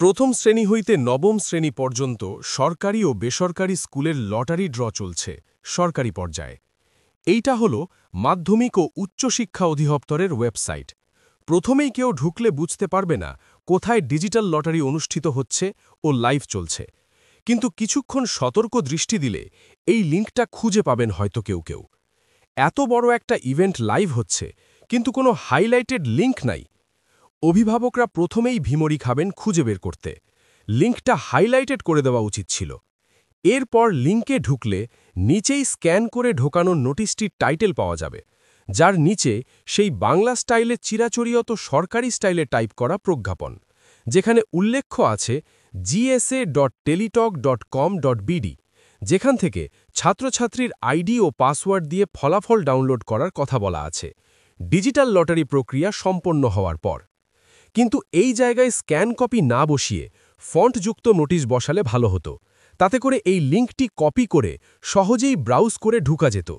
প্রথম শ্রেণী হইতে নবম শ্রেণী পর্যন্ত সরকারি ও বেসরকারি স্কুলের লটারি ড্র চলছে সরকারি পর্যায়ে। এইটা হল মাধ্যমিক ও উচ্চশিক্ষা অধিদপ্তরের ওয়েবসাইট। প্রথমেই কেউ ঢুকলে বুঝতে পারবে না কোথায় ডিজিটাল লটারি অনুষ্ঠিত হচ্ছে ও লাইভ চলছে, কিন্তু কিছুক্ষণ সতর্ক দৃষ্টি দিলে এই লিঙ্কটা খুঁজে পাবেন হয়তো কেউ। এত বড় একটা ইভেন্ট লাইভ হচ্ছে, কিন্তু কোনো হাইলাইটেড লিঙ্ক নাই। অভিভাবকরা প্রথমেই ভিমরি খাবেন খুঁজে বের করতে। লিঙ্কটা হাইলাইটেড করে দেওয়া উচিত ছিল। এরপর লিঙ্কে ঢুকলে নিচেই স্ক্যান করে ঢোকানোর নোটিশটির টাইটেল পাওয়া যাবে, যার নিচে সেই বাংলা স্টাইলে চিরাচরিত সরকারি স্টাইলে টাইপ করা প্রজ্ঞাপন, যেখানে উল্লেখ্য আছে gsa.teletalk.com.bd, যেখান থেকে ছাত্রছাত্রীর আইডি ও পাসওয়ার্ড দিয়ে ফলাফল ডাউনলোড করার কথা বলা আছে ডিজিটাল লটারি প্রক্রিয়া সম্পন্ন হওয়ার পর। কিন্তু এই জায়গায় স্ক্যান কপি না বসিয়ে ফন্টযুক্ত নোটিশ বসালে ভালো হতো। তাতে করে এই লিঙ্কটি কপি করে সহজেই ব্রাউজ করে ঢুকা যেত।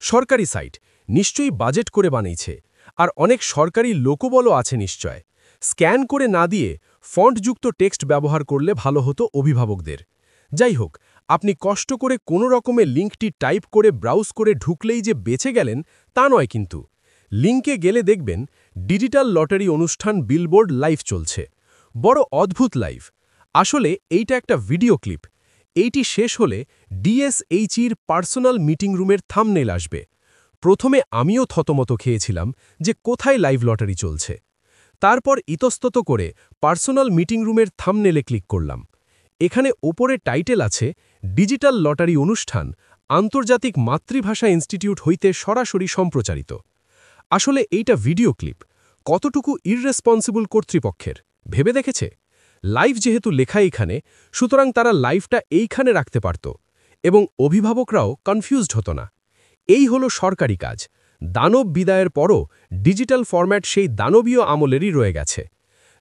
সরকারি সাইট নিশ্চয়ই বাজেট করে বানিয়েছে, আর অনেক সরকারি লোকবলও আছে নিশ্চয়। স্ক্যান করে না দিয়ে ফন্টযুক্ত টেক্সট ব্যবহার করলে ভালো হতো অভিভাবকদের। যাই হোক, আপনি কষ্ট করে কোনো রকমে লিঙ্কটি টাইপ করে ব্রাউজ করে ঢুকলেই যে বেঁচে গেলেন তা নয়। কিন্তু লিঙ্কে গেলে দেখবেন ডিজিটাল লটারি অনুষ্ঠান বিলবোর্ড লাইভ চলছে। বড় অদ্ভুত লাইভ। আসলে এইটা একটা ভিডিও ক্লিপ। এইটি শেষ হলে ডিএসএইচইর পার্সোনাল মিটিং রুমের থাম্বনেল আসবে। প্রথমে আমিও থতমত খেয়েছিলাম যে কোথায় লাইভ লটারি চলছে। তারপর ইতস্তত করে পার্সোনাল মিটিং রুমের থাম্বনেলে ক্লিক করলাম। এখানে ওপরে টাইটেল আছে ডিজিটাল লটারি অনুষ্ঠান আন্তর্জাতিক মাতৃভাষা ইনস্টিটিউট হইতে সরাসরি সম্প্রচারিত। আসলে এইটা ভিডিও ক্লিপ কতটুকু ইররেসপন্সিবল কর্তৃপক্ষের ভেবে দেখেছে? লাইভ যেহেতু লেখা এইখানে, সুতরাং তারা লাইভটা এইখানে রাখতে পারত এবং অভিভাবকরাও কনফিউজড হতো না। এই হলো সরকারি কাজ। দানব বিদায়ের পরও ডিজিটাল ফরম্যাট সেই দানবীয় আমলেরই রয়ে গেছে।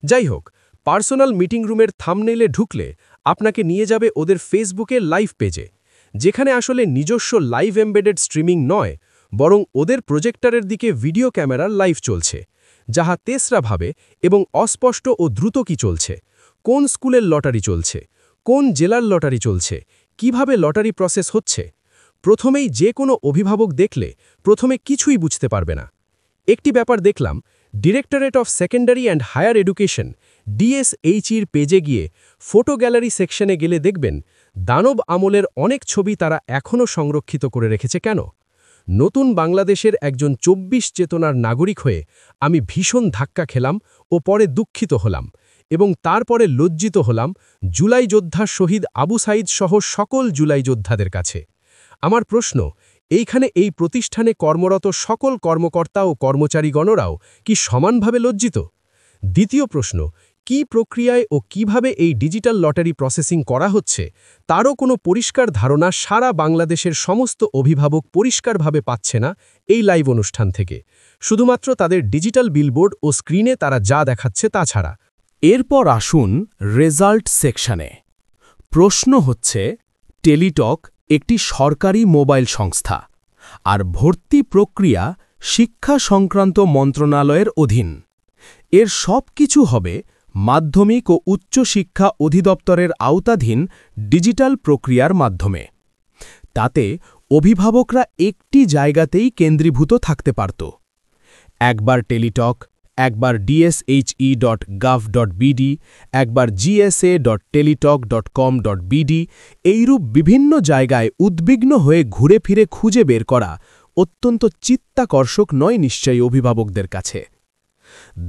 যাই হোক, পার্সোনাল মিটিং রুমের থাম্বনেইলে ঢুকলে আপনাকে নিয়ে যাবে ওদের ফেসবুকের লাইভ পেজে, যেখানে আসলে নিজস্ব লাইভ এমবেডেড স্ট্রিমিং নয়, বরং ওদের প্রজেক্টরের দিকে ভিডিও ক্যামেরার লাইভ চলছে, যাহা তেসরাভাবে এবং অস্পষ্ট ও দ্রুত কি চলছে, কোন স্কুলের লটারি চলছে, কোন জেলার লটারি চলছে, কিভাবে লটারি প্রসেস হচ্ছে। প্রথমেই যে কোনো অভিভাবক দেখলে প্রথমে কিছুই বুঝতে পারবে না। একটি ব্যাপার দেখলাম, directorate of secondary and higher education ডিএসএইচইর পেজে গিয়ে ফটো গ্যালারি সেকশনে গেলে দেখবেন দানব আমলের অনেক ছবি তারা এখনও সংরক্ষিত করে রেখেছে। কেন? নতুন বাংলাদেশের একজন ২৪ চেতনার নাগরিক হয়ে আমি ভীষণ ধাক্কা খেলাম ও পরে দুঃখিত হলাম, এবং তারপরে লজ্জিত হলাম জুলাই যোদ্ধা শহীদ আবু সাইদ সহ সকল জুলাই যোদ্ধাদের কাছে। আমার প্রশ্ন, এইখানে এই প্রতিষ্ঠানে কর্মরত সকল কর্মকর্তা ও কর্মচারীগণরাও কি সমানভাবে লজ্জিত? দ্বিতীয় প্রশ্ন, কি প্রক্রিয়ায় ও কিভাবে এই ডিজিটাল লটারি প্রসেসিং করা হচ্ছে তারও কোনো পরিষ্কার ধারণা সারা বাংলাদেশের সমস্ত অভিভাবক পরিষ্কারভাবে পাচ্ছে না এই লাইভ অনুষ্ঠান থেকে, শুধুমাত্র তাদের ডিজিটাল বিলবোর্ড ও স্ক্রিনে তারা যা দেখাচ্ছে তা ছাড়া। এরপর আসুন রেজাল্ট সেকশনে। প্রশ্ন হচ্ছে, টেলিটক একটি সরকারি মোবাইল সংস্থা, আর ভর্তি প্রক্রিয়া শিক্ষা সংক্রান্ত মন্ত্রণালয়ের অধীন। এর সব কিছু হবে মাধ্যমিক ও উচ্চশিক্ষা অধিদপ্তরের আওতাধীন ডিজিটাল প্রক্রিয়ার মাধ্যমে। তাতে অভিভাবকরা একটি জায়গাতেই কেন্দ্রীভূত থাকতে পারত। একবার টেলিটক, একবার dshi.gov.bd, একবার gsa.teletalk.com.bd, এইরূপ বিভিন্ন জায়গায় উদ্বিগ্ন হয়ে ঘুরে ফিরে খুঁজে বের করা অত্যন্ত চিত্তাকর্ষক নয় নিশ্চয়ই অভিভাবকদের কাছে।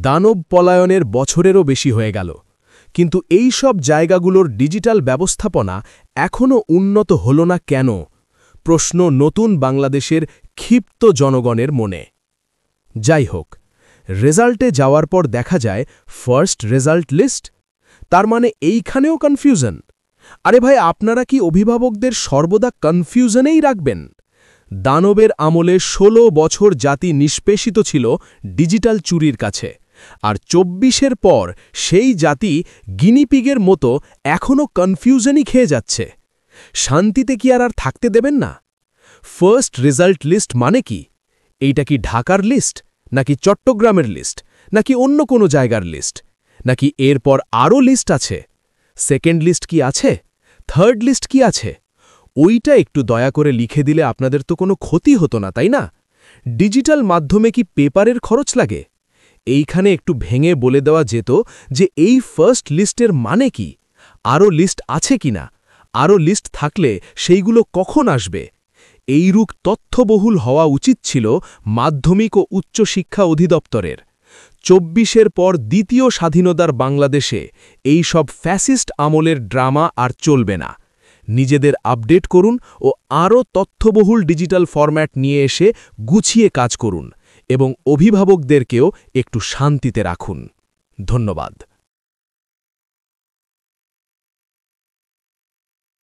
দানব পলায়নের বছরেরও বেশি হয়ে গেল, কিন্তু এই সব জায়গাগুলোর ডিজিটাল ব্যবস্থাপনা এখনও উন্নত হল না কেন? প্রশ্ন নতুন বাংলাদেশের ক্ষিপ্ত জনগণের মনে। যাই হোক, রেজাল্টে যাওয়ার পর দেখা যায় ফার্স্ট রেজাল্ট লিস্ট। তার মানে এইখানেও কনফিউশন। আরে ভাই, আপনারা কি অভিভাবকদের সর্বদা কনফিউশনেই রাখবেন? দানবের আমলে ১৬ বছর জাতি নিষ্পেষিত ছিল ডিজিটাল চুরির কাছে, আর ২৪-এর পর সেই জাতি গিনিপিগের মতো এখনও কনফিউশনই খেয়ে যাচ্ছে। শান্তিতে কি আর থাকতে দেবেন না? ফার্স্ট রেজাল্ট লিস্ট মানে কি? এইটা কি ঢাকার লিস্ট, নাকি চট্টগ্রামের লিস্ট, নাকি অন্য কোনো জায়গার লিস্ট? নাকি এরপর আরও লিস্ট আছে? সেকেন্ড লিস্ট কি আছে? থার্ড লিস্ট কি আছে? ওইটা একটু দয়া করে লিখে দিলে আপনাদের তো কোনো ক্ষতি হতো না, তাই না? ডিজিটাল মাধ্যমে কি পেপারের খরচ লাগে? এইখানে একটু ভেঙে বলে দেওয়া যেত যে এই ফার্স্ট লিস্টের মানে কি, আরও লিস্ট আছে কিনা, আরও লিস্ট থাকলে সেইগুলো কখন আসবে। এইরূপ তথ্যবহুল হওয়া উচিত ছিল মাধ্যমিক ও উচ্চশিক্ষা অধিদপ্তরের। ২৪-এর পর দ্বিতীয় স্বাধীনতার বাংলাদেশে এই সব ফ্যাসিস্ট আমলের ড্রামা আর চলবে না। নিজেদের আপডেট করুন ও আরও তথ্যবহুল ডিজিটাল ফরম্যাট নিয়ে এসে গুছিয়ে কাজ করুন এবং অভিভাবকদেরকেও একটু শান্তিতে রাখুন। ধন্যবাদ।